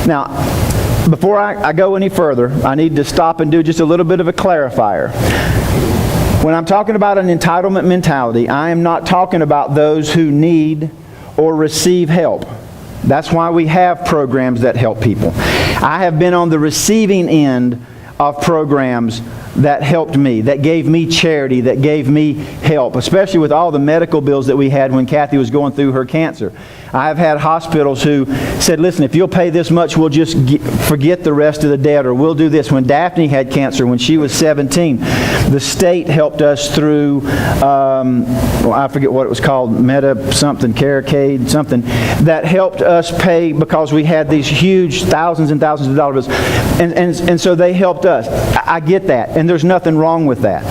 Now, before I go any further, I need to stop and do just a little bit of a clarifier. When I'm talking about an entitlement mentality, I am not talking about those who need or receive help. That's why we have programs that help people. I have been on the receiving end of programs that helped me, that gave me charity, that gave me help, especially with all the medical bills that we had when Kathy was going through her cancer. I have had hospitals who said, listen, if you'll pay this much, we'll just forget the rest of the debt, or we'll do this. When Daphne had cancer, when she was 17, the state helped us through, I forget what it was called, Caricade, something, that helped us pay because we had these huge thousands and thousands of dollars. And so they helped us. I get that, and there's nothing wrong with that.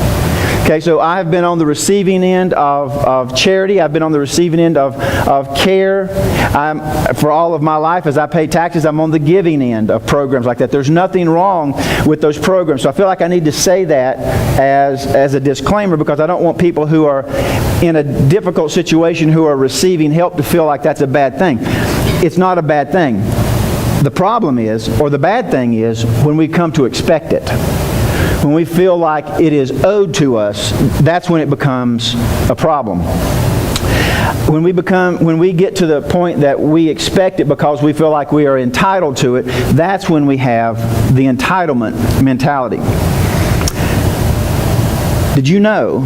Okay, so I have been on the receiving end of charity. I've been on the receiving end of care. For all of my life, as I pay taxes, I'm on the giving end of programs like that. There's nothing wrong with those programs. So I feel like I need to say that as a disclaimer, because I don't want people who are in a difficult situation who are receiving help to feel like that's a bad thing. It's not a bad thing. The problem is, or the bad thing is, when we come to expect it. When we feel like it is owed to us, that's when it becomes a problem. When we get to the point that we expect it because we feel like we are entitled to it, that's when we have the entitlement mentality. Did you know,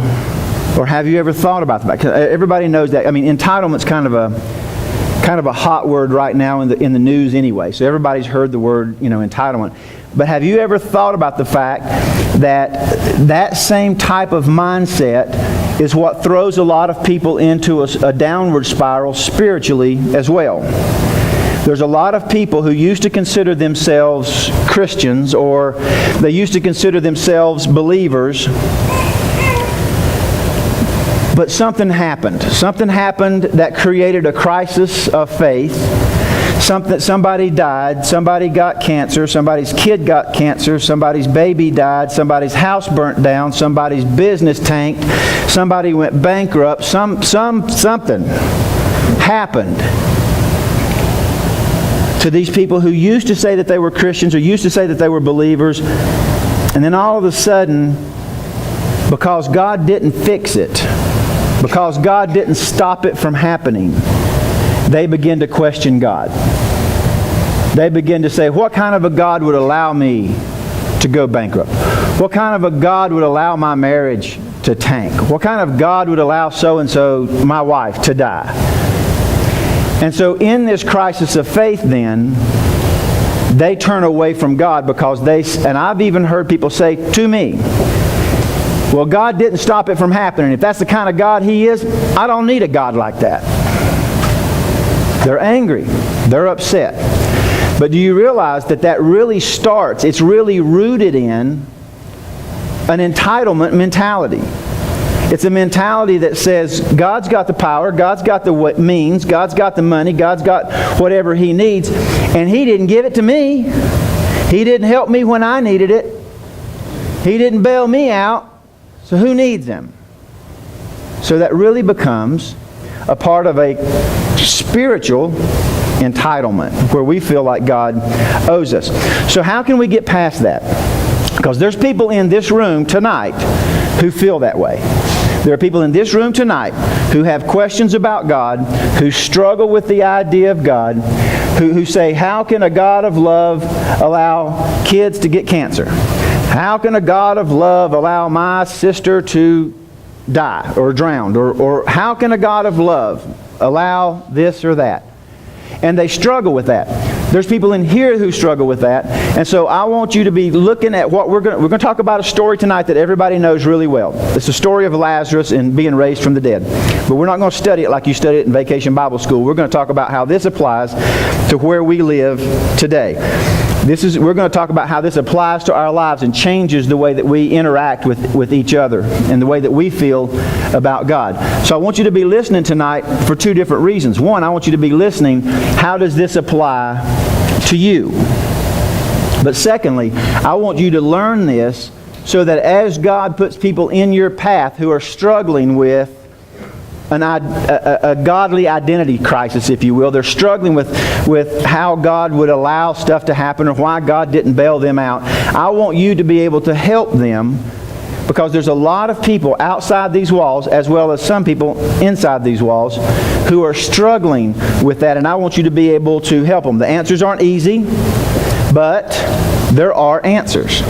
or have you ever thought about that? 'Cause everybody knows that. I mean, entitlement's kind of a hot word right now in the news anyway. So everybody's heard the word, entitlement. But have you ever thought about the fact that that same type of mindset is what throws a lot of people into a downward spiral spiritually as well? There's a lot of people who used to consider themselves Christians, or they used to consider themselves believers, but something happened. Something happened that created a crisis of faith. Somebody died, somebody got cancer, somebody's kid got cancer, somebody's baby died, somebody's house burnt down, somebody's business tanked, somebody went bankrupt, something happened to these people who used to say that they were Christians or used to say that they were believers, and then all of a sudden, because God didn't fix it, because God didn't stop it from happening, they begin to question God. They begin to say, what kind of a God would allow me to go bankrupt? What kind of a God would allow my marriage to tank? What kind of God would allow so-and-so, my wife, to die? And so in this crisis of faith then, they turn away from God because and I've even heard people say to me, well, God didn't stop it from happening. If that's the kind of God He is, I don't need a God like that. They're angry. They're upset. But do you realize that really starts, it's really rooted in an entitlement mentality. It's a mentality that says, God's got the power, God's got the means, God's got the money, God's got whatever He needs, and He didn't give it to me. He didn't help me when I needed it. He didn't bail me out, so who needs Him? So that really becomes a part of a spiritual entitlement where we feel like God owes us. So how can we get past that? Because there's people in this room tonight who feel that way. There are people in this room tonight who have questions about God, who struggle with the idea of God, who say, how can a God of love allow kids to get cancer? How can a God of love allow my sister to die or drown? Or how can a God of love allow this or that? And they struggle with that. There's people in here who struggle with that. And so I want you to be looking at what we're going to talk about a story tonight that everybody knows really well. It's the story of Lazarus and being raised from the dead. But we're not going to study it like you study it in Vacation Bible School. We're going to talk about how this applies to where we live today. We're going to talk about how this applies to our lives and changes the way that we interact with each other and the way that we feel about God. So I want you to be listening tonight for two different reasons. One, I want you to be listening, how does this apply to you? But secondly, I want you to learn this so that as God puts people in your path who are struggling with a godly identity crisis, if you will. They're struggling with how God would allow stuff to happen or why God didn't bail them out. I want you to be able to help them, because there's a lot of people outside these walls, as well as some people inside these walls, who are struggling with that, and I want you to be able to help them. The answers aren't easy, but there are answers.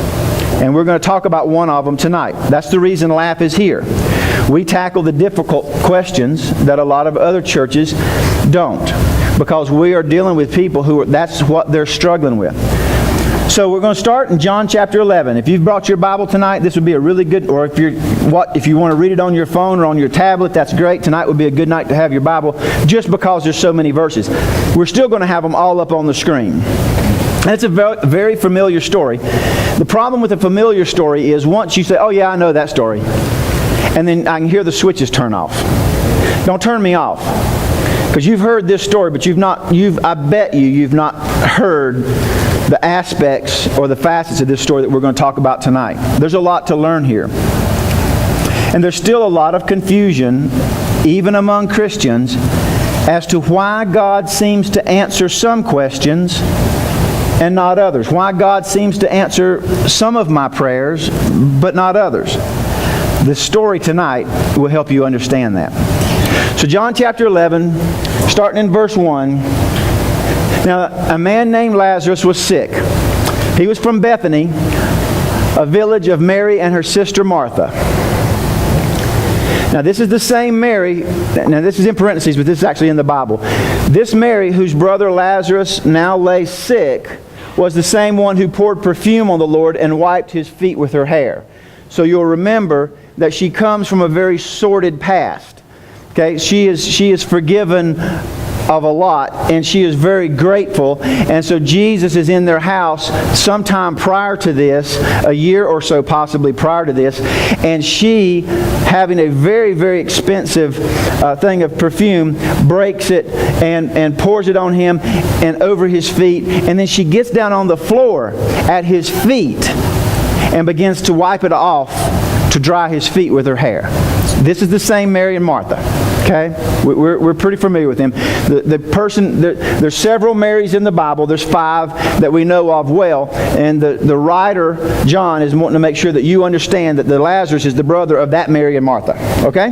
And we're going to talk about one of them tonight. That's the reason LAP is here. We tackle the difficult questions that a lot of other churches don't, because we are dealing with people that's what they're struggling with. So we're going to start in John chapter 11. If you've brought your Bible tonight, this would be a really good, or if you want to read it on your phone or on your tablet, that's great. Tonight would be a good night to have your Bible, just because there's so many verses. We're still going to have them all up on the screen. And it's a very familiar story. The problem with a familiar story is once you say, oh yeah, I know that story, and then I can hear the switches turn off. Don't turn me off, because you've heard this story, but I bet you've not heard the aspects or the facets of this story that we're going to talk about tonight. There's a lot to learn here. And there's still a lot of confusion, even among Christians, as to why God seems to answer some questions and not others. Why God seems to answer some of my prayers, but not others. This story tonight will help you understand that. So John chapter 11, starting in verse 1. Now, a man named Lazarus was sick. He was from Bethany, a village of Mary and her sister Martha. Now, this is the same Mary. Now, this is in parentheses, but this is actually in the Bible. This Mary, whose brother Lazarus now lay sick, was the same one who poured perfume on the Lord and wiped his feet with her hair. So you'll remember that she comes from a very sordid past. Okay, she is forgiven of a lot, and she is very grateful. And so Jesus is in their house sometime prior to this, a year or so possibly prior to this, and she, having a very, very expensive thing of perfume, breaks it and pours it on him and over his feet, and then she gets down on the floor at his feet and begins to wipe it off to dry his feet with her hair. This is the same Mary and Martha. Okay, we're pretty familiar with him. There's several Marys in the Bible. There's 5 that we know of well, and the writer John is wanting to make sure that you understand that the Lazarus is the brother of that Mary and Martha. Okay.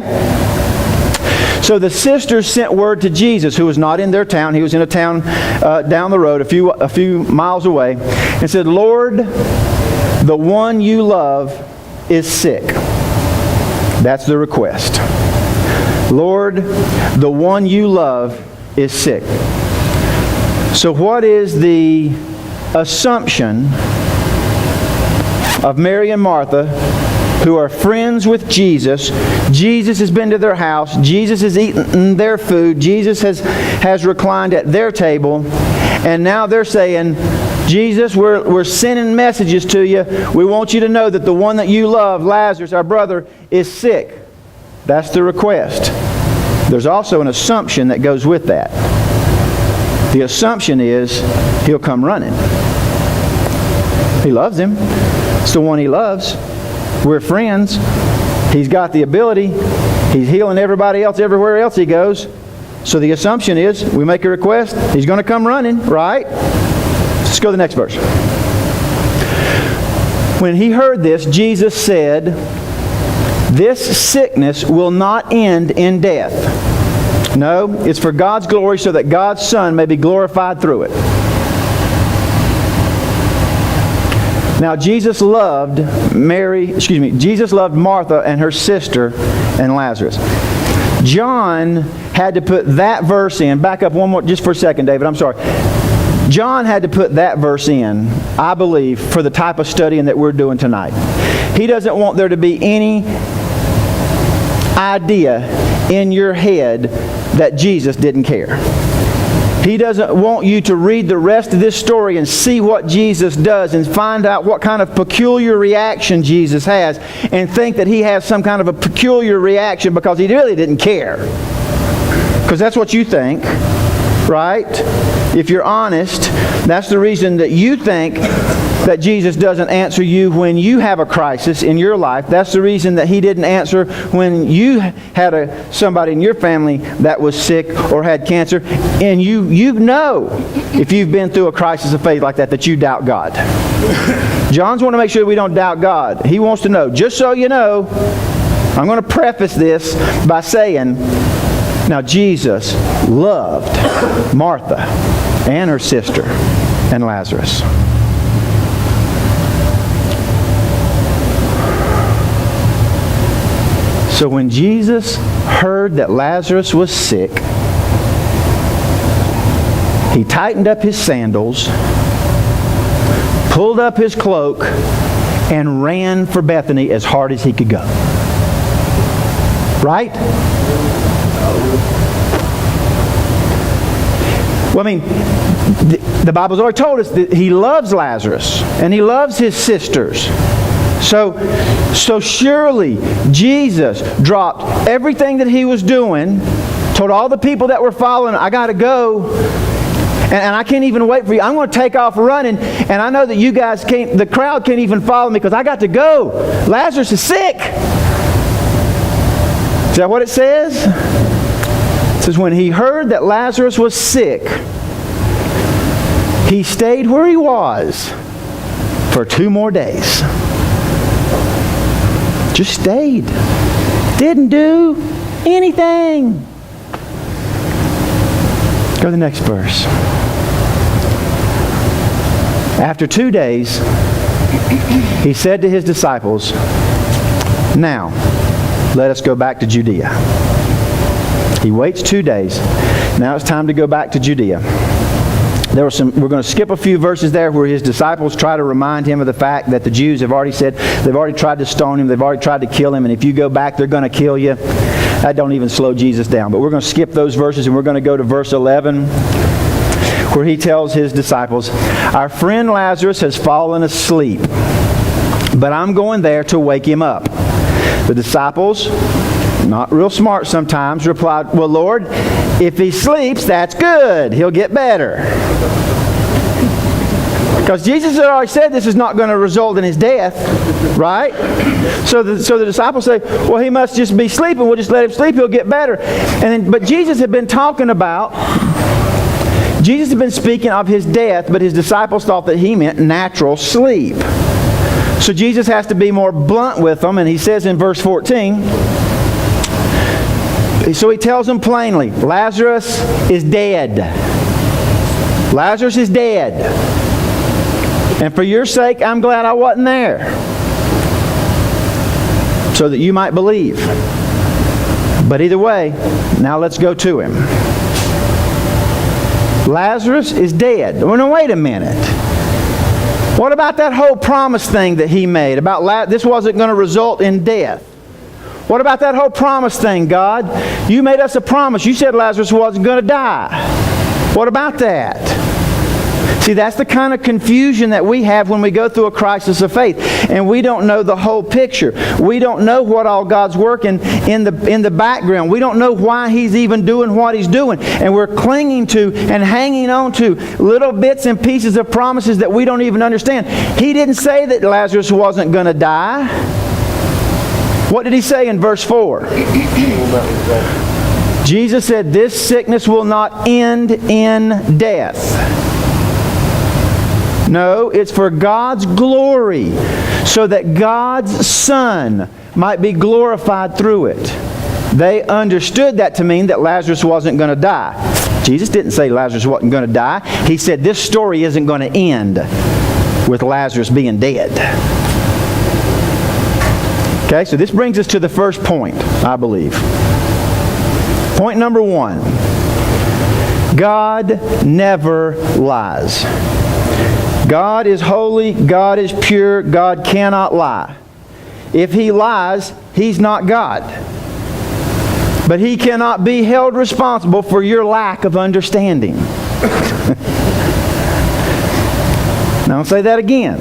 So the sisters sent word to Jesus, who was not in their town. He was in a town down the road, a few miles away, and said, "Lord, the one you love is sick." That's the request. Lord, the one you love is sick. So what is the assumption of Mary and Martha, who are friends with Jesus? Jesus has been to their house. Jesus has eaten their food. Jesus has reclined at their table. And now they're saying, Jesus, we're sending messages to you. We want you to know that the one that you love, Lazarus, our brother, is sick. That's the request. There's also an assumption that goes with that. The assumption is he'll come running. He loves him. It's the one he loves. We're friends. He's got the ability. He's healing everybody else everywhere else he goes. So the assumption is we make a request, he's going to come running, right? Let's go to the next verse. When he heard this, Jesus said, "This sickness will not end in death. No, it's for God's glory, so that God's Son may be glorified through it." Now Jesus loved Martha and her sister and Lazarus. John had to put that verse in. Back up one more, just for a second, David. I'm sorry. John had to put that verse in, I believe, for the type of studying that we're doing tonight. He doesn't want there to be any idea in your head that Jesus didn't care. He doesn't want you to read the rest of this story and see what Jesus does and find out what kind of peculiar reaction Jesus has and think that he has some kind of a peculiar reaction because he really didn't care. Because that's what you think, right? If you're honest, that's the reason that you think that Jesus doesn't answer you when you have a crisis in your life. That's the reason that He didn't answer when you had somebody in your family that was sick or had cancer. And you know, if you've been through a crisis of faith like that you doubt God. John's want to make sure we don't doubt God. He wants to know, just so you know, I'm going to preface this by saying, now Jesus loved Martha and her sister and Lazarus. So when Jesus heard that Lazarus was sick, He tightened up His sandals, pulled up His cloak, and ran for Bethany as hard as He could go. Right? Well, I mean, the Bible's already told us that He loves Lazarus and He loves his sisters. So surely Jesus dropped everything that He was doing, told all the people that were following, I got to go, and I can't even wait for you. I'm going to take off running, and I know that you guys can't, the crowd can't even follow me because I got to go. Lazarus is sick. Is that what it says? It says when He heard that Lazarus was sick, He stayed where He was for 2 more days. Just stayed. Didn't do anything. Go to the next verse. After 2 days, He said to His disciples, now, let us go back to Judea. He waits 2 days. Now it's time to go back to Judea. We're going to skip a few verses there where His disciples try to remind Him of the fact that the Jews have already said, they've already tried to stone Him, they've already tried to kill Him, and if you go back, they're going to kill you. That don't even slow Jesus down. But we're going to skip those verses and we're going to go to verse 11 where He tells His disciples, our friend Lazarus has fallen asleep, but I'm going there to wake him up. The disciples, not real smart sometimes, replied, well, Lord, if he sleeps, that's good. He'll get better. Because Jesus had already said this is not going to result in his death, right? So the disciples say, well, he must just be sleeping. We'll just let him sleep. He'll get better. But Jesus had been talking about, Jesus had been speaking of his death, but his disciples thought that he meant natural sleep. So Jesus has to be more blunt with them, and he says in verse 14, so he tells them plainly, Lazarus is dead. Lazarus is dead. And for your sake, I'm glad I wasn't there, so that you might believe. But either way, now let's go to him. Lazarus is dead. Well, no, wait a minute. What about that whole promise thing that he made about this wasn't going to result in death? What about that whole promise thing, God? You made us a promise. You said Lazarus wasn't going to die. What about that? See, that's the kind of confusion that we have when we go through a crisis of faith. And we don't know the whole picture. We don't know what all God's working in the background. We don't know why He's even doing what He's doing. And we're clinging to and hanging on to little bits and pieces of promises that we don't even understand. He didn't say that Lazarus wasn't going to die. What did He say in verse 4? Jesus said, this sickness will not end in death. No, it's for God's glory, so that God's Son might be glorified through it. They understood that to mean that Lazarus wasn't going to die. Jesus didn't say Lazarus wasn't going to die. He said this story isn't going to end with Lazarus being dead. Okay, so this brings us to the first point, I believe. Point number 1. God never lies. God is holy, God is pure, God cannot lie. If He lies, He's not God. But He cannot be held responsible for your lack of understanding. Now I'll say that again.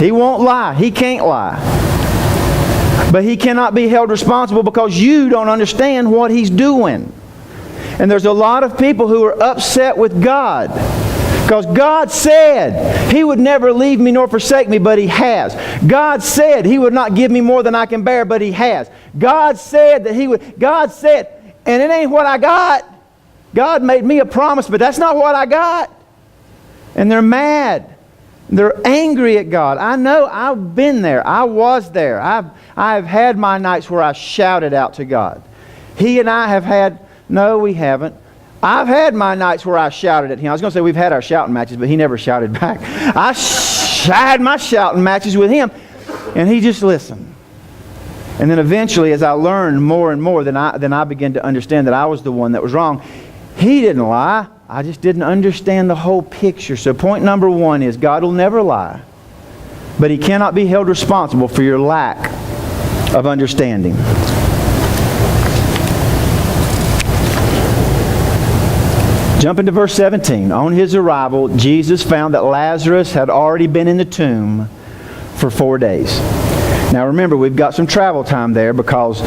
He won't lie. He can't lie. But He cannot be held responsible because you don't understand what He's doing. And there's a lot of people who are upset with God Because God said He would never leave me nor forsake me, but He has. God said He would not give me more than I can bear, but He has. God said that He would. God said, and it ain't what I got. God made me a promise, but that's not what I got. And they're mad. They're angry at God. I know. I've been there. I was there. I've had my nights where I shouted out to God. He and I have had... No, we haven't. I've had my nights where I shouted at Him. I was going to say we've had our shouting matches, but He never shouted back. I had my shouting matches with Him, and He just listened. And then eventually, as I learned more and more, then I began to understand that I was the one that was wrong. He didn't lie. I just didn't understand the whole picture. So point number one is God will never lie, but He cannot be held responsible for your lack of understanding. Jump into verse 17. On His arrival, Jesus found that Lazarus had already been in the tomb for 4 days. Now remember, we've got some travel time there because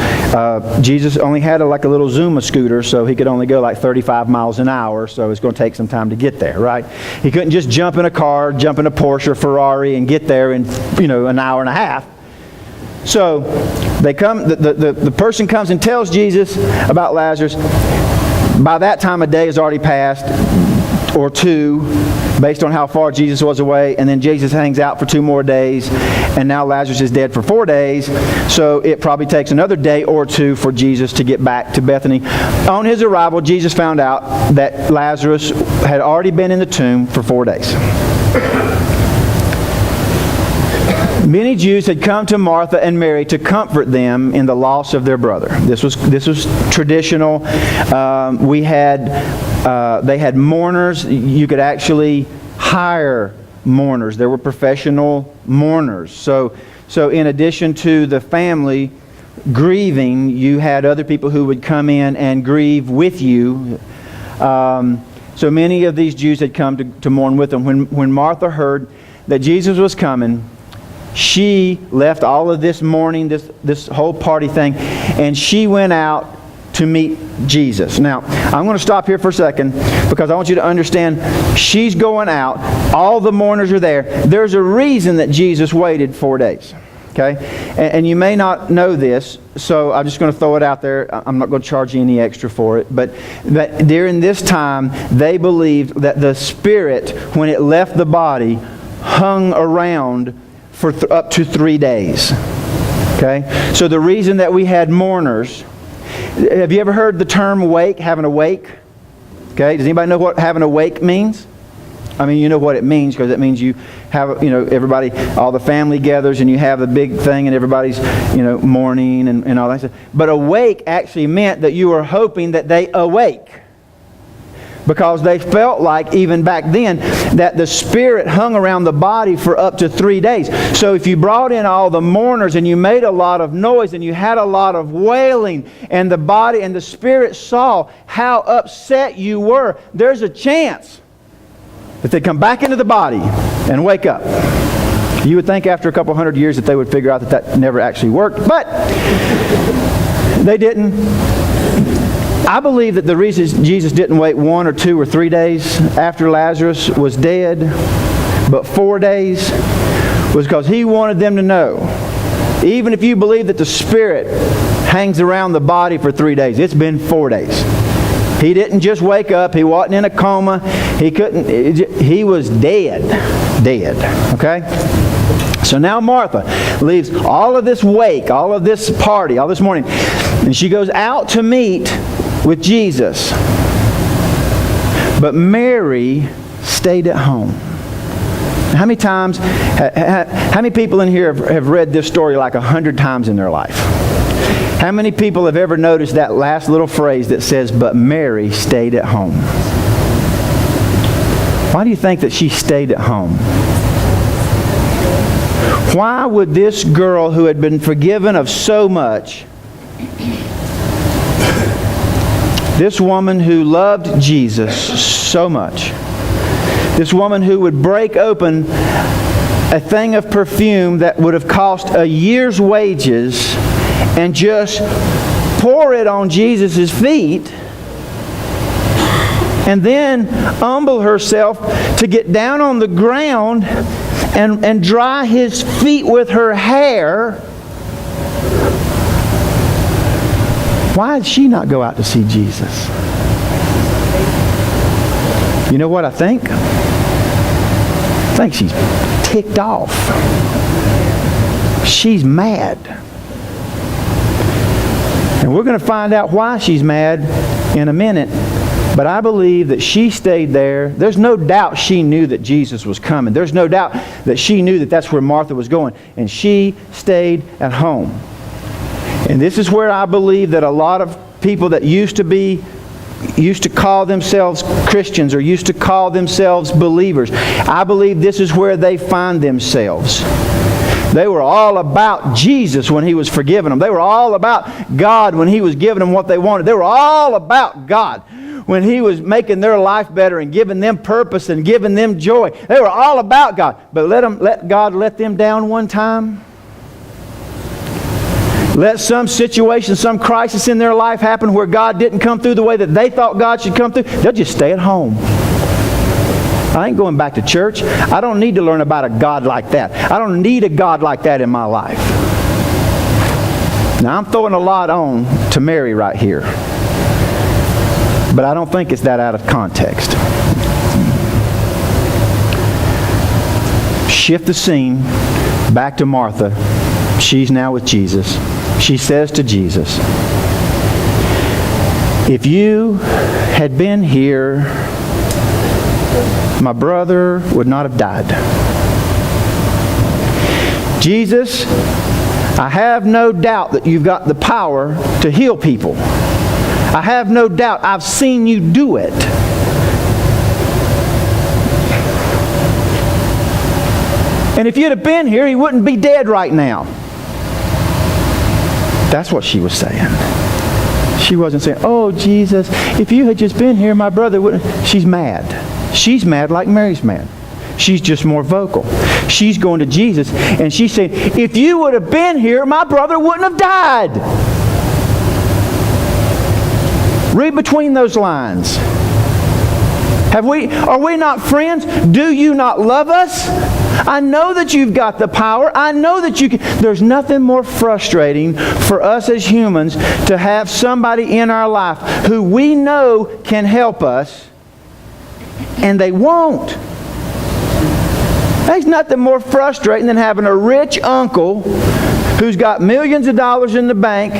Jesus only had like a little Zuma scooter, so He could only go like 35 miles an hour, so it's going to take some time to get there, right? He couldn't just jump in a car, jump in a Porsche or Ferrari and get there in, an hour and a half. So they come. The person comes and tells Jesus about Lazarus. By that time, a day has already passed, or two, based on how far Jesus was away. And then Jesus hangs out for 2 more days, and now Lazarus is dead for 4 days. So it probably takes another day or 2 for Jesus to get back to Bethany. On His arrival, Jesus found out that Lazarus had already been in the tomb for 4 days. Many Jews had come to Martha and Mary to comfort them in the loss of their brother. This was traditional. They had mourners. You could actually hire mourners. There were professional mourners. So in addition to the family grieving, you had other people who would come in and grieve with you. So many of these Jews had come to mourn with them. When Martha heard that Jesus was coming, she left all of this mourning, this whole party thing, and she went out to meet Jesus. Now, I'm going to stop here for a second because I want you to understand she's going out. All the mourners are there. There's a reason that Jesus waited 4 days. Okay? And you may not know this, so I'm just going to throw it out there. I'm not going to charge you any extra for it. But during this time, they believed that the spirit, when it left the body, hung around for up to 3 days. Okay? So the reason that we had mourners... Have you ever heard the term wake, having a wake? Okay? Does anybody know what having a wake means? I mean, you know what it means because it means you have, everybody, all the family gathers and you have a big thing and everybody's, mourning and all that stuff. But awake actually meant that you were hoping that they awake. Because they felt like, even back then, that the spirit hung around the body for up to 3 days. So if you brought in all the mourners and you made a lot of noise and you had a lot of wailing and the body and the spirit saw how upset you were, there's a chance that they'd come back into the body and wake up. You would think after a couple hundred years that they would figure out that never actually worked, but they didn't. I believe that the reason Jesus didn't wait 1 or 2 or 3 days after Lazarus was dead, but 4 days, was because He wanted them to know, even if you believe that the spirit hangs around the body for 3 days, it's been 4 days. He didn't just wake up. He wasn't in a coma. He was dead. Okay? So now Martha leaves all of this wake, all of this party, all this morning, and she goes out to meet with Jesus. But Mary stayed at home. How many times, how many people in here have read this story like 100 times in their life? How many people have ever noticed that last little phrase that says, but Mary stayed at home? Why do you think that she stayed at home? Why would this girl who had been forgiven of so much, this woman who loved Jesus so much, this woman who would break open a thing of perfume that would have cost a year's wages and just pour it on Jesus' feet and then humble herself to get down on the ground and dry his feet with her hair, why did she not go out to see Jesus? You know what I think? I think she's ticked off. She's mad. And we're going to find out why she's mad in a minute. But I believe that she stayed there. There's no doubt she knew that Jesus was coming. There's no doubt that she knew that that's where Martha was going. And she stayed at home. And this is where I believe that a lot of people that used to call themselves Christians or used to call themselves believers, I believe this is where they find themselves. They were all about Jesus when He was forgiving them. They were all about God when He was giving them what they wanted. They were all about God when He was making their life better and giving them purpose and giving them joy. They were all about God. But let God let them down one time. Let some situation, some crisis in their life happen where God didn't come through the way that they thought God should come through. They'll just stay at home. I ain't going back to church. I don't need to learn about a God like that. I don't need a God like that in my life. Now, I'm throwing a lot on to Mary right here. But I don't think it's that out of context. Shift the scene back to Martha. She's now with Jesus. She says to Jesus, "If you had been here, my brother would not have died." Jesus, I have no doubt that you've got the power to heal people. I have no doubt. I've seen you do it. And if you'd have been here, he wouldn't be dead right now. That's what she was saying. She wasn't saying, "Oh, Jesus, if you had just been here, my brother wouldn't." She's mad. She's mad like Mary's mad. She's just more vocal. She's going to Jesus and she's saying, "If you would have been here, my brother wouldn't have died." Read between those lines. Are we not friends? Do you not love us? I know that you've got the power. I know that you can. There's nothing more frustrating for us as humans to have somebody in our life who we know can help us, and they won't. There's nothing more frustrating than having a rich uncle who's got millions of dollars in the bank,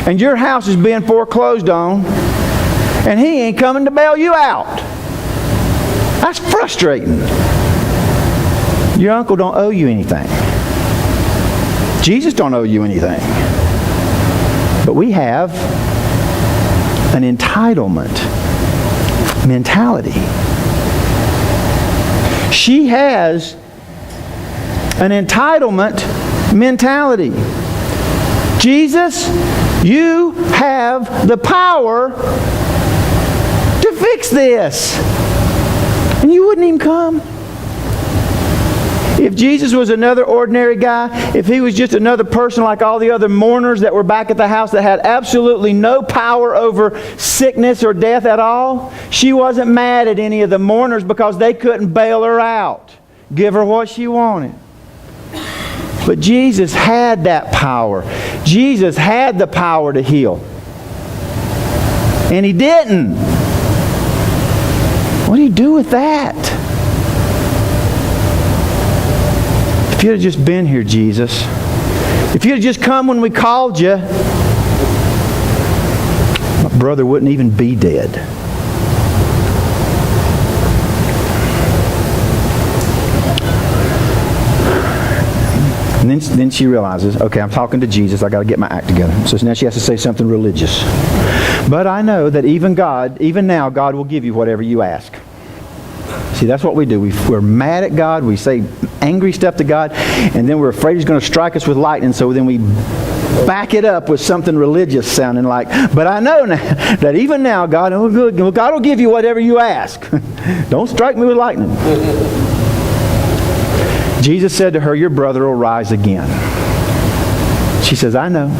and your house is being foreclosed on, and he ain't coming to bail you out. That's frustrating. Your uncle don't owe you anything. Jesus don't owe you anything. But we have an entitlement mentality. She has an entitlement mentality. Jesus, you have the power to fix this. And you wouldn't even come. If Jesus was another ordinary guy, if he was just another person like all the other mourners that were back at the house that had absolutely no power over sickness or death at all, she wasn't mad at any of the mourners because they couldn't bail her out, give her what she wanted. But Jesus had that power. Jesus had the power to heal. And he didn't. What do you do with that? If you'd have just been here, Jesus. If you'd have just come when we called you, my brother wouldn't even be dead. And then she realizes, okay, I'm talking to Jesus. I got to get my act together. So now she has to say something religious. But I know that even now, God will give you whatever you ask. See, that's what we do. We're mad at God. We say angry stuff to God. And then we're afraid He's going to strike us with lightning. So then we back it up with something religious sounding like, but I know now that even now, God will give you whatever you ask. Don't strike me with lightning. Jesus said to her, "Your brother will rise again." She says, "I know.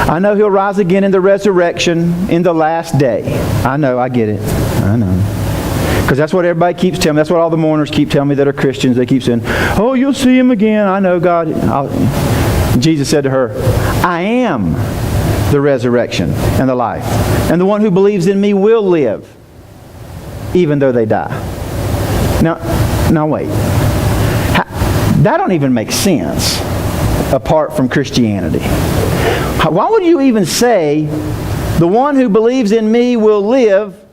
I know he'll rise again in the resurrection in the last day. I know, I get it." I know. Because that's what everybody keeps telling me. That's what all the mourners keep telling me that are Christians. They keep saying, oh, you'll see him again. I know, God. Jesus said to her, I am the resurrection and the life. And the one who believes in me will live, even though they die. Now wait. That don't even make sense apart from Christianity. Why would you even say, the one who believes in me will live,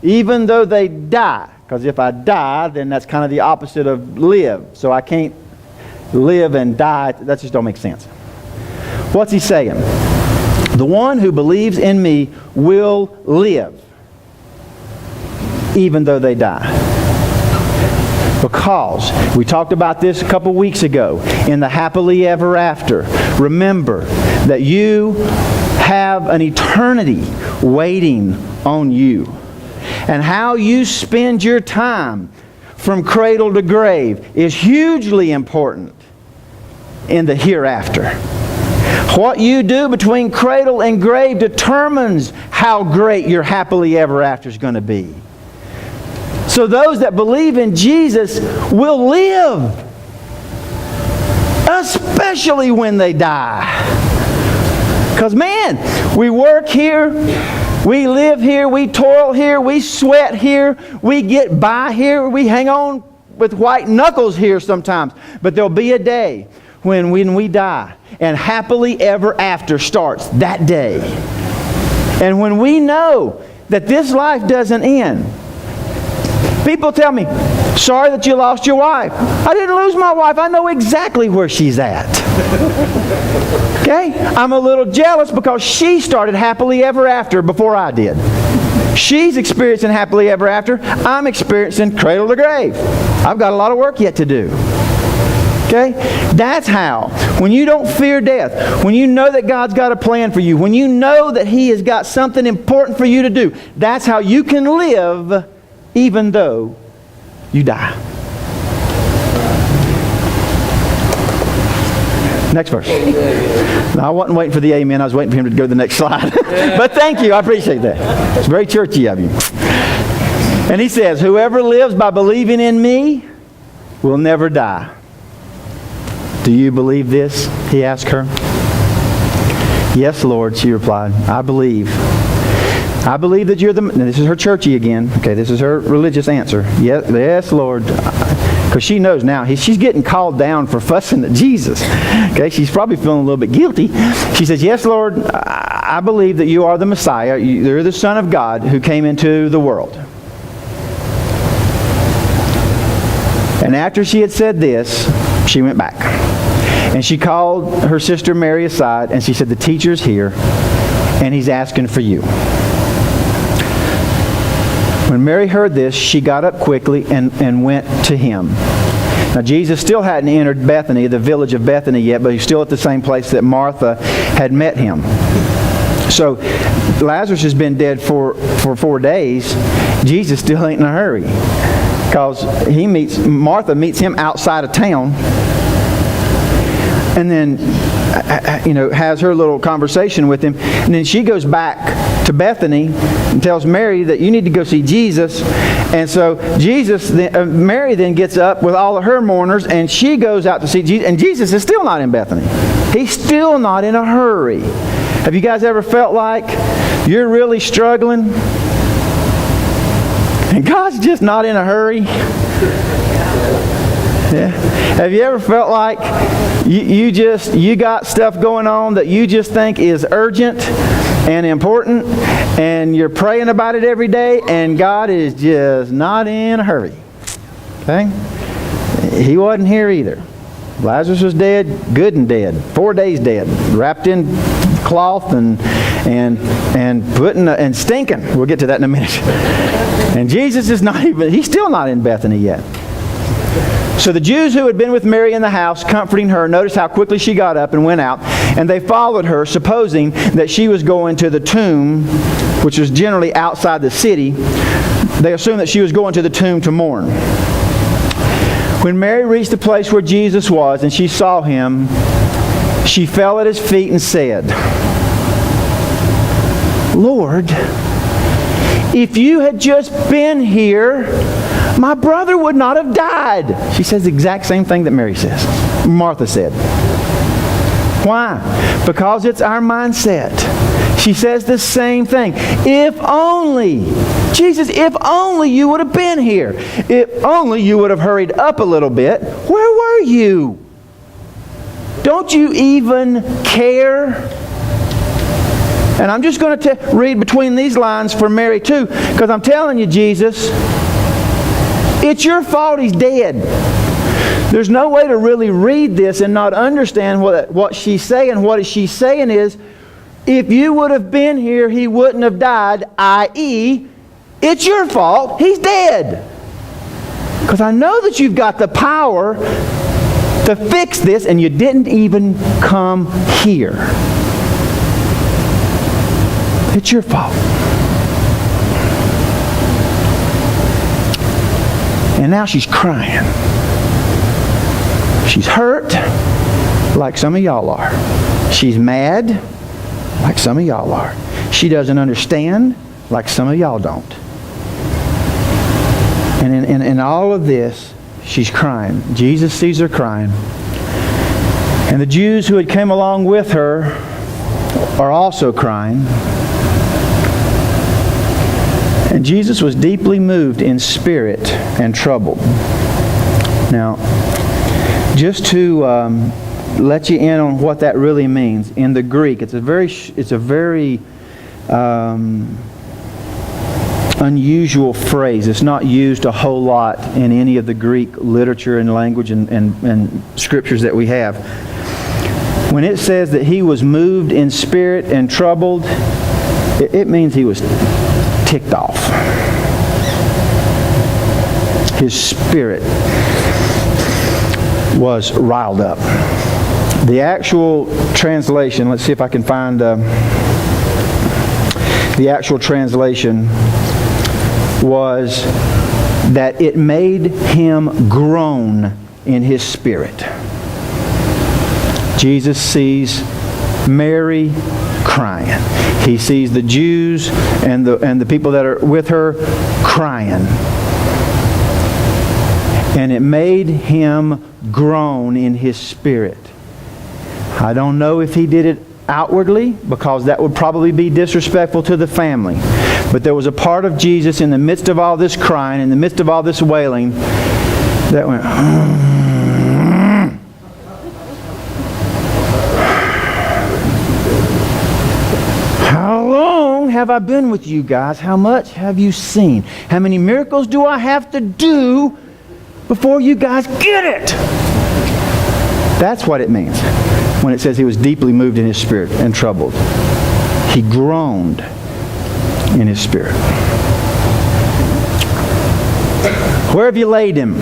even though they die? Because if I die, then that's kind of the opposite of live. So I can't live and die. That just don't make sense. What's he saying? The one who believes in me will live, even though they die. Because we talked about this a couple weeks ago in the happily ever after. Remember that you have an eternity waiting on you. And how you spend your time from cradle to grave is hugely important in the hereafter. What you do between cradle and grave determines how great your happily ever after is going to be. So those that believe in Jesus will live, especially when they die. Because man, we work here, we live here, we toil here, we sweat here, we get by here, we hang on with white knuckles here sometimes. But there'll be a day when we die, and happily ever after starts that day. And when we know that this life doesn't end. People tell me, sorry that you lost your wife. I didn't lose my wife. I know exactly where she's at. Okay? I'm a little jealous because she started happily ever after before I did. She's experiencing happily ever after. I'm experiencing cradle to grave. I've got a lot of work yet to do. Okay? That's how. When you don't fear death, when you know that God's got a plan for you, when you know that He has got something important for you to do, that's how you can live even though you die. Next verse. Now, I wasn't waiting for the amen. I was waiting for him to go to the next slide. But thank you. I appreciate that. It's very churchy of you. And he says, whoever lives by believing in me will never die. Do you believe this? He asked her. Yes, Lord, she replied. I believe. I believe that you're the... Now, this is her churchy again. Okay, this is her religious answer. Yes, Lord. Because she knows now. She's getting called down for fussing at Jesus. Okay, she's probably feeling a little bit guilty. She says, yes, Lord, I believe that you are the Messiah. You're the Son of God who came into the world. And after she had said this, she went back. And she called her sister Mary aside, and she said, the teacher's here, and he's asking for you. When Mary heard this, she got up quickly and went to him. Now, Jesus still hadn't entered Bethany, the village of Bethany yet, but he's still at the same place that Martha had met him. So, Lazarus has been dead for 4 days. Jesus still ain't in a hurry. Because Martha meets him outside of town. And then, has her little conversation with him. And then she goes back to Bethany and tells Mary that you need to go see Jesus. And so Mary then gets up with all of her mourners and she goes out to see Jesus. And Jesus is still not in Bethany. He's still not in a hurry. Have you guys ever felt like you're really struggling and God's just not in a hurry? Yeah. Have you ever felt like you got stuff going on that you just think is urgent and important and you're praying about it every day and God is just not in a hurry? Okay? He wasn't here either. Lazarus was dead, good and dead. 4 days dead, wrapped in cloth and putting and stinking. We'll get to that in a minute. And Jesus is he's still not in Bethany yet. So the Jews who had been with Mary in the house, comforting her, noticed how quickly she got up and went out, and they followed her, supposing that she was going to the tomb, which was generally outside the city. They assumed that she was going to the tomb to mourn. When Mary reached the place where Jesus was, and she saw him, she fell at his feet and said, Lord, if you had just been here, my brother would not have died. She says the exact same thing that Martha said. Why? Because it's our mindset. She says the same thing. If only, Jesus, if only you would have been here. If only you would have hurried up a little bit. Where were you? Don't you even care? And I'm just going to read between these lines for Mary too, because I'm telling you, Jesus, it's your fault he's dead. There's no way to really read this and not understand what she's saying. What she's saying is, if you would have been here, he wouldn't have died, i.e., it's your fault, he's dead. Because I know that you've got the power to fix this, and you didn't even come here. It's your fault. And now she's crying. She's hurt, like some of y'all are. She's mad, like some of y'all are. She doesn't understand, like some of y'all don't. And in all of this, she's crying. Jesus sees her crying. And the Jews who had come along with her are also crying. And Jesus was deeply moved in spirit and troubled. Now, just to let you in on what that really means, in the Greek, it's a very unusual phrase. It's not used a whole lot in any of the Greek literature and language and scriptures that we have. When it says that he was moved in spirit and troubled, it means he was ticked off. His spirit was riled up. The actual translation, let's see if I can find the actual translation, was that it made him groan in his spirit. Jesus sees Mary crying. He sees the Jews and the people that are with her crying. And it made him groan in his spirit. I don't know if he did it outwardly, because that would probably be disrespectful to the family. But there was a part of Jesus in the midst of all this crying, in the midst of all this wailing, that went, how long have I been with you guys? How much have you seen? How many miracles do I have to do before you guys get it? That's what it means when it says he was deeply moved in his spirit and troubled. He groaned in his spirit. Where have you laid him?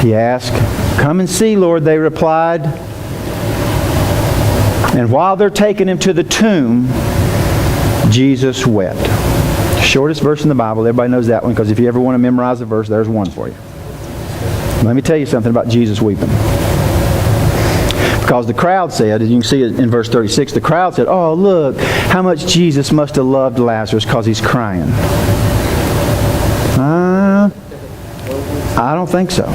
He asked. Come and see, Lord, they replied. And while they're taking him to the tomb, Jesus wept. Shortest verse in the Bible. Everybody knows that one, because if you ever want to memorize a verse, there's one for you. Let me tell you something about Jesus weeping. Because the crowd said, as you can see in verse 36, the crowd said, oh, look, how much Jesus must have loved Lazarus because he's crying. I don't think so.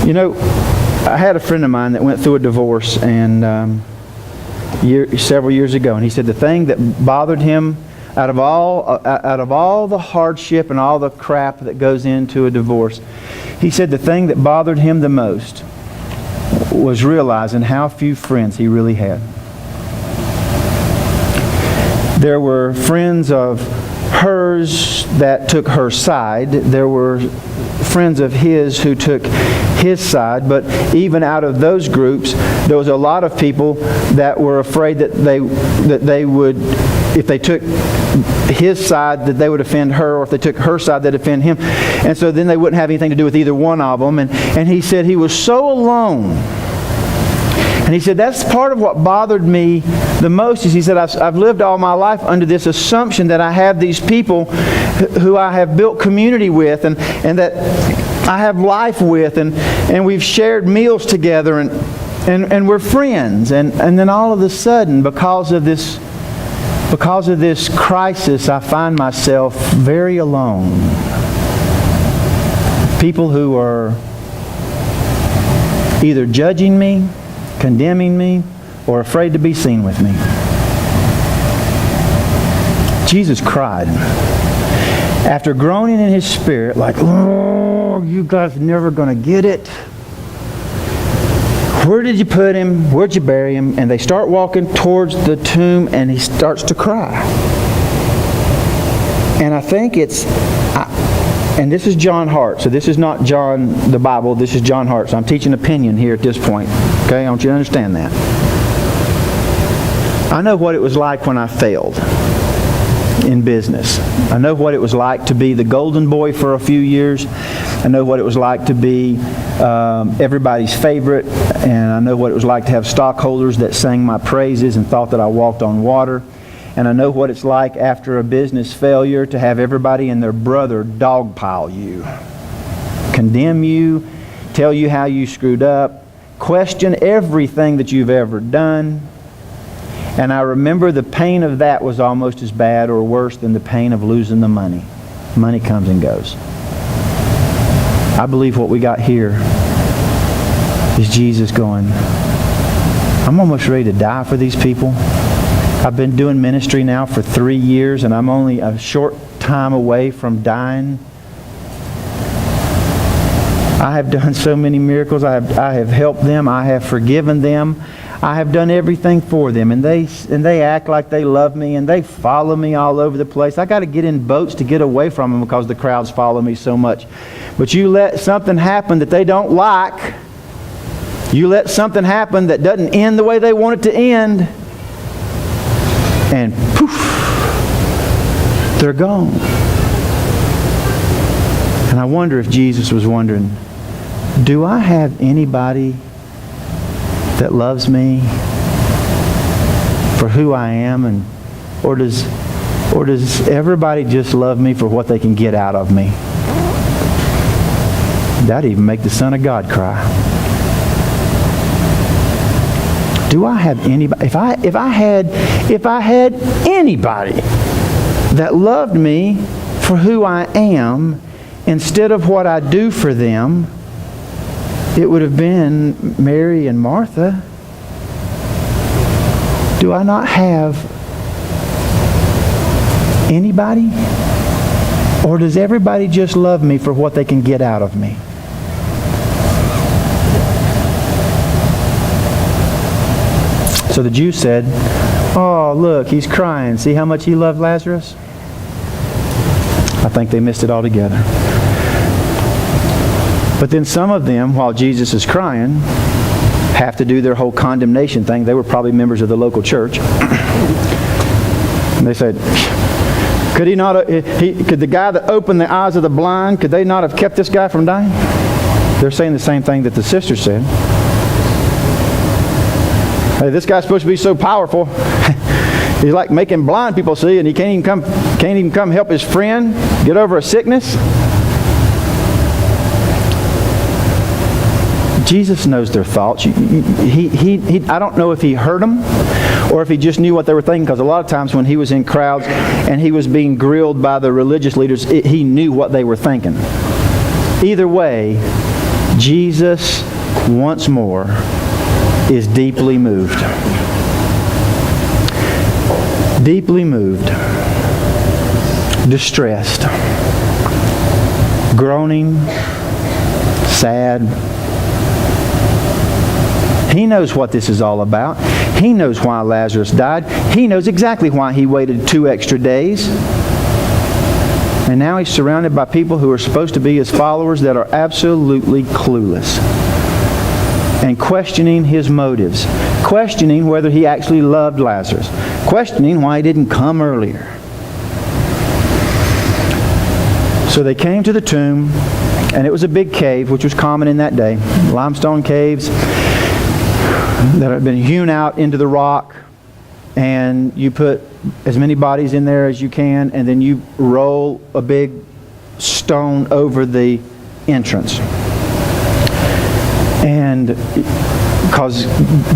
You know, I had a friend of mine that went through a divorce and several years ago, and he said the thing that bothered him out of all the hardship and all the crap that goes into a divorce, he said the thing that bothered him the most was realizing how few friends he really had. There were friends of hers that took her side. There were friends of his who took his side, but even out of those groups, there was a lot of people that were afraid that they would, if they took his side, that they would offend her, or if they took her side, they'd offend him. And so then they wouldn't have anything to do with either one of them. And he said he was so alone. And he said, that's part of what bothered me the most. Is he said, I've lived all my life under this assumption that I have these people who I have built community with, and that I have life with, and we've shared meals together, and we're friends. And then all of a sudden, because of this Because of this crisis, I find myself very alone. People who are either judging me, condemning me, or afraid to be seen with me. Jesus cried. After groaning in his spirit, like, "Oh, you guys are never going to get it. Where did you put him? Where'd you bury him?" And they start walking towards the tomb, and he starts to cry. And I think and this is John Hart, so this is not John the Bible, this is John Hart. So I'm teaching opinion here at this point. Okay, I want you to understand that. I know what it was like when I failed in business. I know what it was like to be the golden boy for a few years. I know what it was like to be everybody's favorite, and I know what it was like to have stockholders that sang my praises and thought that I walked on water. And I know what it's like after a business failure to have everybody and their brother dogpile you, condemn you, tell you how you screwed up, question everything that you've ever done. And I remember the pain of that was almost as bad or worse than the pain of losing the money. Money comes and goes. I believe what we got here is Jesus going, "I'm almost ready to die for these people. I've been doing ministry now for 3 years, and I'm only a short time away from dying. I have done so many miracles. I have helped them. I have forgiven them. I have done everything for them, and they act like they love me, and they follow me all over the place. I got to get in boats to get away from them because the crowds follow me so much. But you let something happen that they don't like. You let something happen that doesn't end the way they want it to end, and poof, they're gone." And I wonder if Jesus was wondering, do I have anybody that loves me for who I am, or does everybody just love me for what they can get out of me? That'd even make the Son of God cry. Do I have anybody? If I had anybody that loved me for who I am instead of what I do for them, it would have been Mary and Martha. Do I not have anybody? Or does everybody just love me for what they can get out of me? So the Jews said, "Oh, look, he's crying. See how much he loved Lazarus?" I think they missed it altogether. But then some of them, while Jesus is crying, have to do their whole condemnation thing. They were probably members of the local church. And they said, could the guy that opened the eyes of the blind, could they not have kept this guy from dying? They're saying the same thing that the sister said. Hey, this guy's supposed to be so powerful. He's like making blind people see, and he can't even come help his friend get over a sickness. Jesus knows their thoughts. I don't know if he heard them or if he just knew what they were thinking, because a lot of times when he was in crowds and he was being grilled by the religious leaders, he knew what they were thinking. Either way, Jesus once more is deeply moved. Deeply moved. Distressed. Groaning. Sad. He knows what this is all about. He knows why Lazarus died. He knows exactly why he waited 2 extra days. And now he's surrounded by people who are supposed to be his followers that are absolutely clueless. And questioning his motives. Questioning whether he actually loved Lazarus. Questioning why he didn't come earlier. So they came to the tomb, and it was a big cave, which was common in that day. Limestone caves that had been hewn out into the rock, and you put as many bodies in there as you can, and then you roll a big stone over the entrance. And because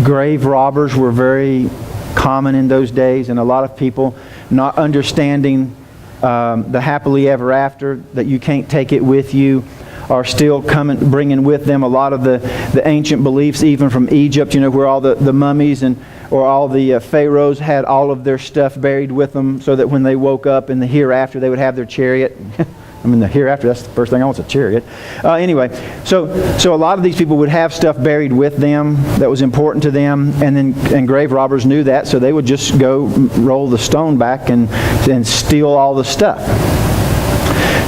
grave robbers were very common in those days, and a lot of people not understanding the happily ever after, that you can't take it with you, are still bringing with them a lot of the ancient beliefs, even from Egypt, where all the mummies or all the pharaohs had all of their stuff buried with them, so that when they woke up in the hereafter, they would have their chariot. I mean, the hereafter, that's the first thing I want, is a chariot. Anyway, so a lot of these people would have stuff buried with them that was important to them, and grave robbers knew that, so they would just go roll the stone back and steal all the stuff.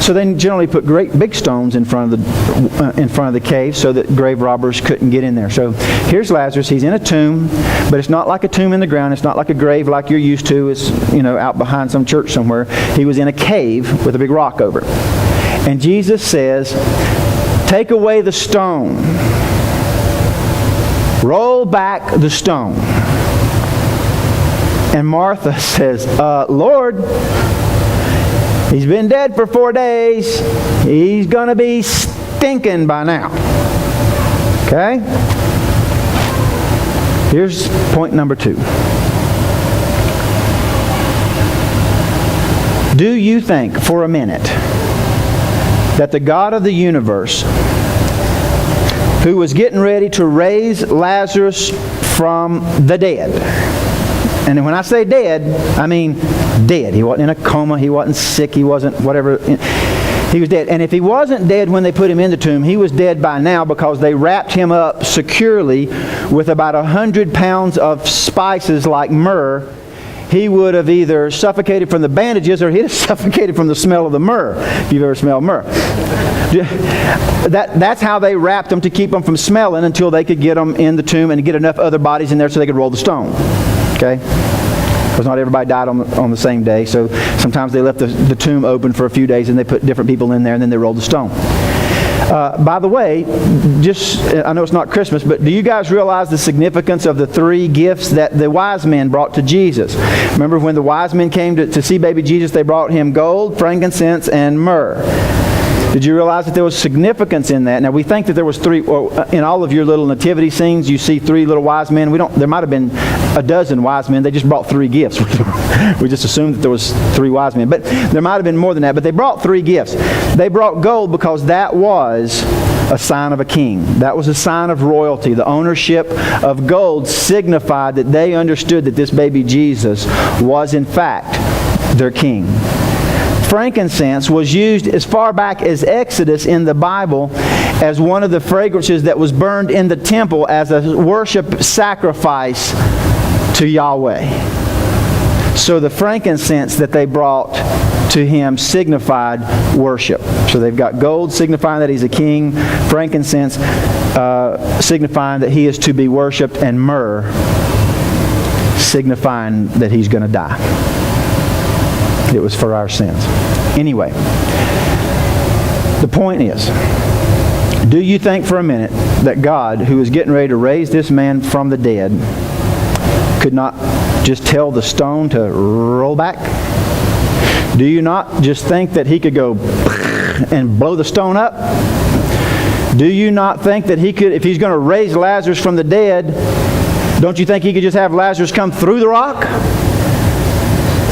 So they generally put great big stones in front of the cave so that grave robbers couldn't get in there. So here's Lazarus. He's in a tomb, but it's not like a tomb in the ground. It's not like a grave like you're used to. It's out behind some church somewhere. He was in a cave with a big rock over it. And Jesus says, "Take away the stone. Roll back the stone." And Martha says, "Lord, he's been dead for 4 days. He's going to be stinking by now." Okay? Here's point number 2. Do you think for a minute that the God of the universe, who was getting ready to raise Lazarus from the dead, and when I say dead, I mean dead. He wasn't in a coma. He wasn't sick. He wasn't whatever. He was dead. And if he wasn't dead when they put him in the tomb, he was dead by now, because they wrapped him up securely with about 100 pounds of spices like myrrh. He would have either suffocated from the bandages, or he'd have suffocated from the smell of the myrrh, if you've ever smelled myrrh. That's how they wrapped him, to keep him from smelling until they could get him in the tomb and get enough other bodies in there so they could roll the stone. Okay? Because not everybody died on the same day. So sometimes they left the tomb open for a few days and they put different people in there and then they rolled the stone. By the way, I know it's not Christmas, but do you guys realize the significance of the 3 gifts that the wise men brought to Jesus? Remember when the wise men came to see baby Jesus, they brought him gold, frankincense, and myrrh. Did you realize that there was significance in that? Now, we think that there was 3, in all of your little nativity scenes, you see 3 little wise men. There might have been a dozen wise men. They just brought 3 gifts. We just assumed that there was 3 wise men. But there might have been more than that. But they brought 3 gifts. They brought gold because that was a sign of a king. That was a sign of royalty. The ownership of gold signified that they understood that this baby Jesus was, in fact, their king. Frankincense was used as far back as Exodus in the Bible as one of the fragrances that was burned in the temple as a worship sacrifice to Yahweh. So the frankincense that they brought to him signified worship. So they've got gold signifying that he's a king, frankincense signifying that he is to be worshipped, and myrrh signifying that he's going to die. It was for our sins. Anyway, the point is, do you think for a minute that God, who is getting ready to raise this man from the dead, could not just tell the stone to roll back? Do you not just think that he could go and blow the stone up? Do you not think that he could, if he's going to raise Lazarus from the dead, don't you think he could just have Lazarus come through the rock?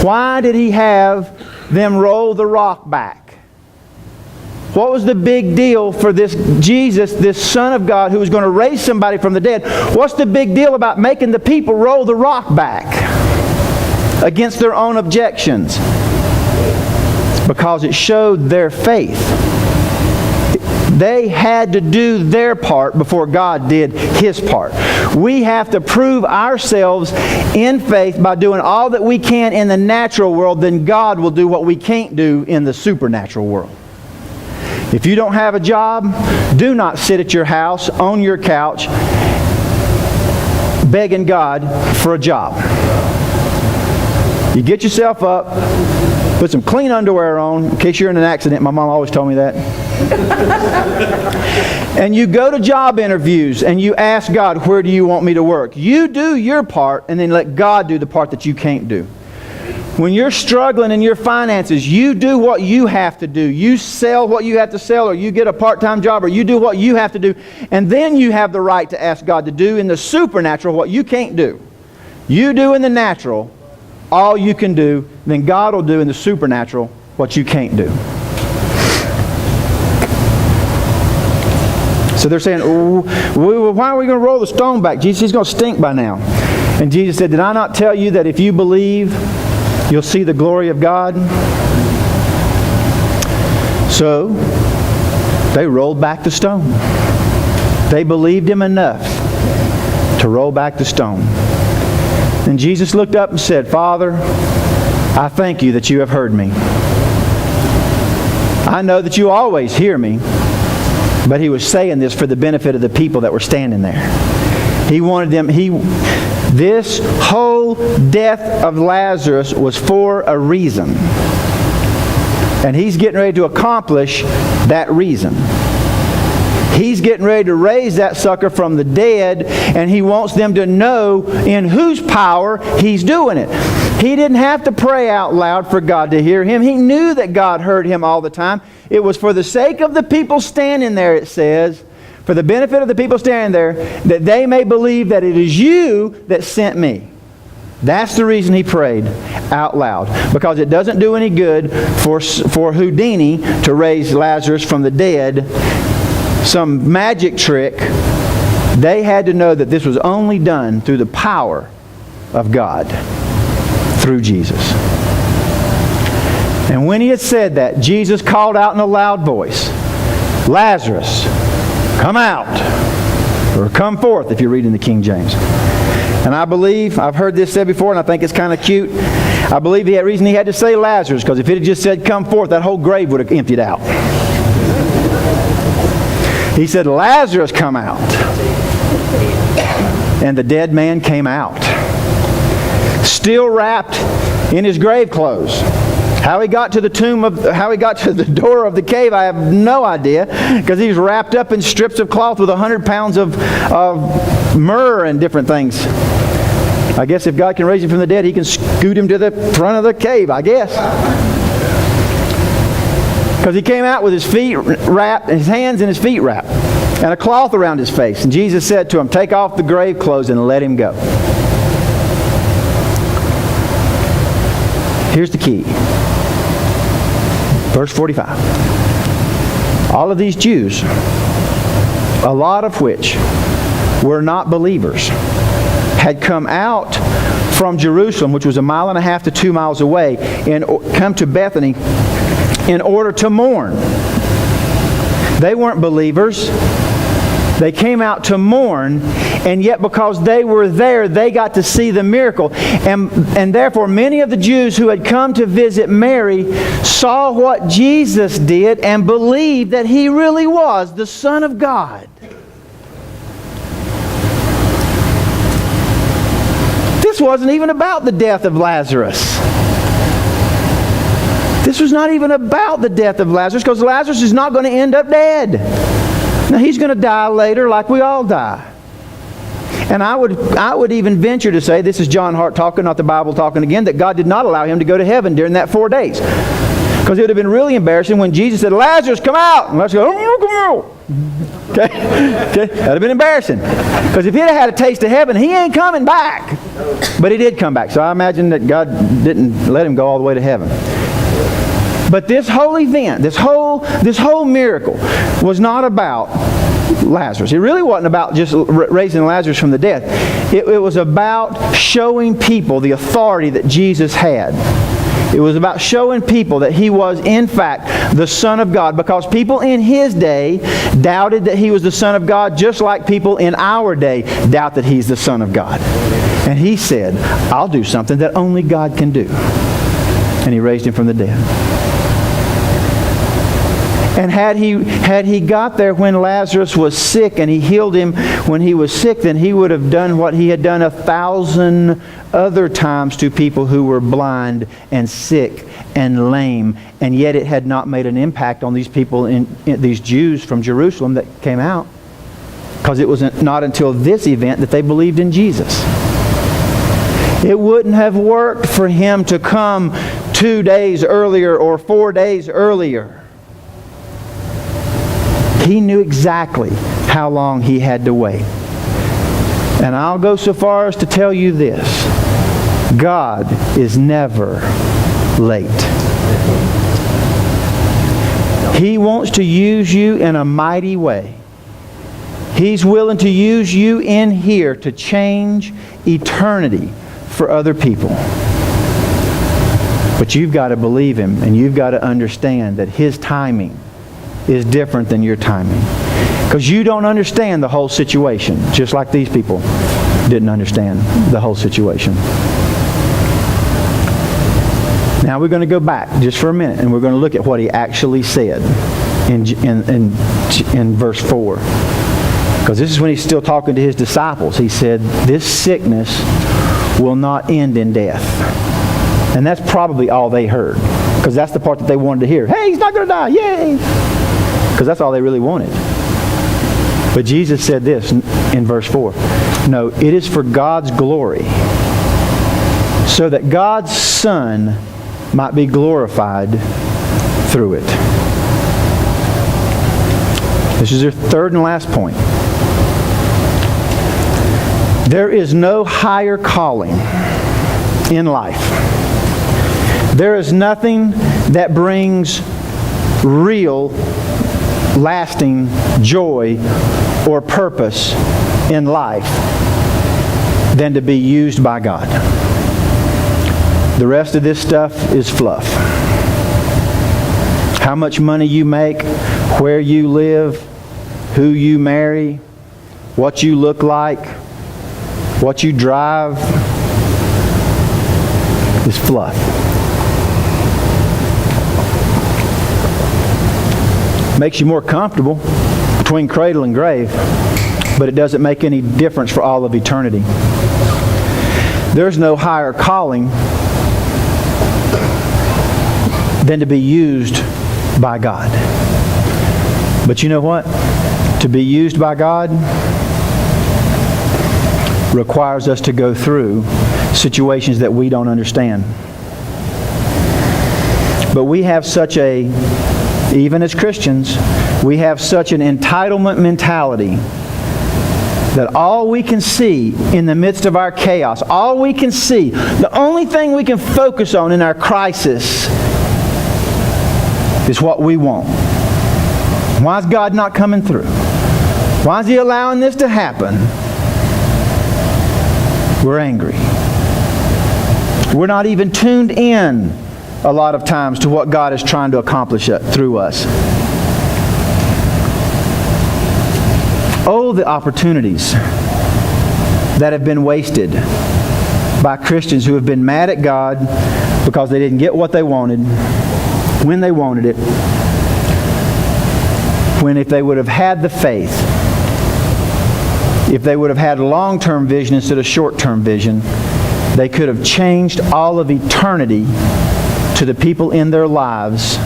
Why did he have them roll the rock back? What was the big deal for this Jesus, this Son of God, who was going to raise somebody from the dead? What's the big deal about making the people roll the rock back against their own objections? Because it showed their faith. They had to do their part before God did His part. We have to prove ourselves in faith by doing all that we can in the natural world, then God will do what we can't do in the supernatural world. If you don't have a job, do not sit at your house, on your couch, begging God for a job. You get yourself up, put some clean underwear on, in case you're in an accident. My mom always told me that. And you go to job interviews and you ask God, where do you want me to work? You do your part and then let God do the part that you can't do. When you're struggling in your finances, you do what you have to do. You sell what you have to sell, or you get a part-time job, or you do what you have to do. And then you have the right to ask God to do in the supernatural what you can't do. You do in the natural all you can do, then God will do in the supernatural what you can't do. So they're saying, why are we going to roll the stone back? Jesus, he's going to stink by now. And Jesus said, did I not tell you that if you believe, you'll see the glory of God? So they rolled back the stone. They believed him enough to roll back the stone. And Jesus looked up and said, Father, I thank you that you have heard me. I know that you always hear me. But he was saying this for the benefit of the people that were standing there. He wanted them, this whole death of Lazarus was for a reason. And he's getting ready to accomplish that reason. He's getting ready to raise that sucker from the dead, and he wants them to know in whose power he's doing it. He didn't have to pray out loud for God to hear him. He knew that God heard him all the time. It was for the sake of the people standing there, it says, for the benefit of the people standing there, that they may believe that it is you that sent me. That's the reason he prayed out loud. Because it doesn't do any good for Houdini to raise Lazarus from the dead, some magic trick. They had to know that this was only done through the power of God, through Jesus. And when he had said that, Jesus called out in a loud voice, Lazarus, come out, or come forth if you're reading the King James. And I believe, I've heard this said before, and I think it's kind of cute. I believe the reason he had to say Lazarus, because if it had just said come forth, that whole grave would have emptied out. He said, Lazarus, come out. And the dead man came out, still wrapped in his grave clothes. How he got to the door of the cave, I have no idea, because he was wrapped up in strips of cloth with 100 pounds of myrrh and different things. I guess if God can raise him from the dead, he can scoot him to the front of the cave, I guess. Because he came out with his feet wrapped, his hands and his feet wrapped, and a cloth around his face. And Jesus said to him, take off the grave clothes and let him go. Here's the key. Verse 45. All of these Jews, a lot of which were not believers, had come out from Jerusalem, which was 1.5 miles to 2 miles away, and come to Bethany in order to mourn. They weren't believers. They came out to mourn, and yet because they were there, they got to see the miracle. And therefore, many of the Jews who had come to visit Mary saw what Jesus did and believed that he really was the Son of God. This wasn't even about the death of Lazarus. This was not even about the death of Lazarus, because Lazarus is not going to end up dead. Now, he's going to die later like we all die. And I would even venture to say, this is John Hart talking, not the Bible talking again, that God did not allow him to go to heaven during that 4 days. Because it would have been really embarrassing when Jesus said, Lazarus, come out! And let's go, oh, come out! Okay? That would have been embarrassing. Because if he'd have had a taste of heaven, he ain't coming back. But he did come back. So I imagine that God didn't let him go all the way to heaven. But this whole event, this whole miracle was not about Lazarus. It really wasn't about just raising Lazarus from the dead. It was about showing people the authority that Jesus had. It was about showing people that he was, in fact, the Son of God. Because people in his day doubted that he was the Son of God, just like people in our day doubt that he's the Son of God. And he said, I'll do something that only God can do. And he raised him from the dead. And had he got there when Lazarus was sick and he healed him when he was sick, then he would have done what he had done 1,000 other times to people who were blind and sick and lame. And yet it had not made an impact on these people, these Jews from Jerusalem that came out. Because it was not until this event that they believed in Jesus. It wouldn't have worked for him to come 2 days earlier or 4 days earlier. He knew exactly how long he had to wait. And I'll go so far as to tell you this. God is never late. He wants to use you in a mighty way. He's willing to use you in here to change eternity for other people. But you've got to believe Him, and you've got to understand that His timing is different than your timing. Because you don't understand the whole situation, just like these people didn't understand the whole situation. Now we're going to go back just for a minute, and we're going to look at what He actually said in verse 4. Because this is when He's still talking to His disciples. He said, this sickness will not end in death. And that's probably all they heard. Because that's the part that they wanted to hear. Hey, he's not going to die. Yay! Because that's all they really wanted. But Jesus said this in verse 4. No, it is for God's glory, so that God's Son might be glorified through it. This is your third and last point. There is no higher calling in life. There is nothing that brings real, lasting joy or purpose in life than to be used by God. The rest of this stuff is fluff. How much money you make, where you live, who you marry, what you look like, what you drive is fluff. Makes you more comfortable between cradle and grave, but it doesn't make any difference for all of eternity. There's no higher calling than to be used by God. But you know what? To be used by God requires us to go through situations that we don't understand. But we have such a, even as Christians, we have such an entitlement mentality that all we can see in the midst of our chaos, all we can see, the only thing we can focus on in our crisis is what we want. Why is God not coming through? Why is He allowing this to happen? We're angry. We're not even tuned in a lot of times to what God is trying to accomplish through us. Oh, the opportunities that have been wasted by Christians who have been mad at God because they didn't get what they wanted, when they wanted it, when if they would have had the faith, if they would have had a long-term vision instead of short-term vision, they could have changed all of eternity to the people in their lives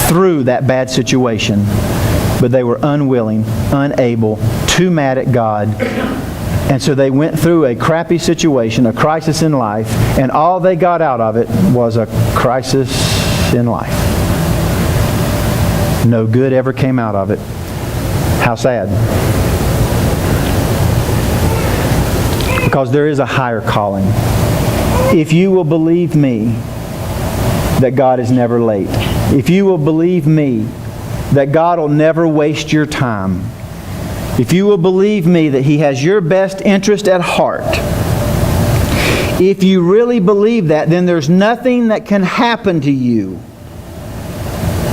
through that bad situation. But they were unwilling, unable, too mad at God. And so they went through a crappy situation, a crisis in life, and all they got out of it was a crisis in life. No good ever came out of it. How sad. Because there is a higher calling. If you will believe me that God is never late, if you will believe me that God will never waste your time, if you will believe me that He has your best interest at heart, if you really believe that, then there's nothing that can happen to you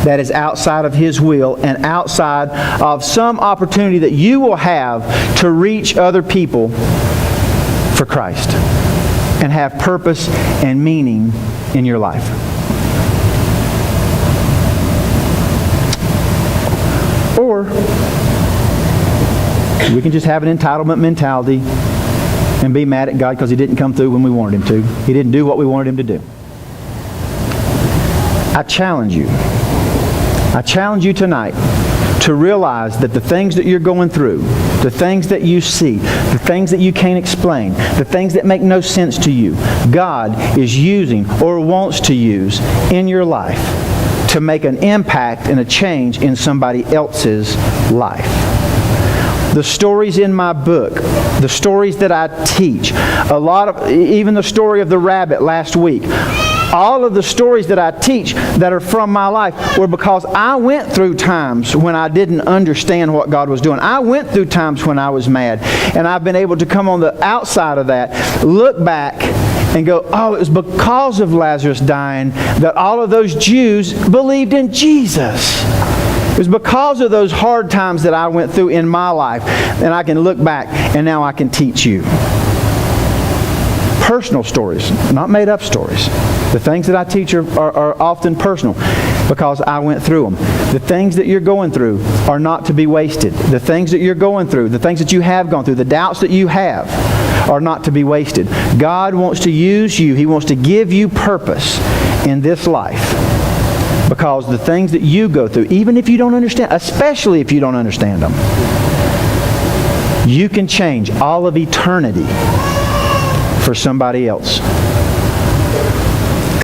that is outside of His will and outside of some opportunity that you will have to reach other people for Christ and have purpose and meaning in your life. Or we can just have an entitlement mentality and be mad at God because He didn't come through when we wanted Him to. He didn't do what we wanted Him to do. I challenge you. I challenge you tonight to realize that the things that you're going through, the things that you see, the things that you can't explain, the things that make no sense to you, God is using or wants to use in your life to make an impact and a change in somebody else's life. the stories in my book, the stories that I teach, even the story of the rabbit last week, all of the stories that I teach that are from my life were because I went through times when I didn't understand what God was doing. I went through times when I was mad. And I've been able to come on the outside of that, look back, and go, oh, it was because of Lazarus dying that all of those Jews believed in Jesus. It was because of those hard times that I went through in my life. And I can look back, and now I can teach you. Personal stories, not made up stories. The things that I teach are often personal because I went through them. The things that you're going through are not to be wasted. The things that you're going through, the things that you have gone through, the doubts that you have are not to be wasted. God wants to use you. He wants to give you purpose in this life because the things that you go through, even if you don't understand, especially if you don't understand them, you can change all of eternity for somebody else.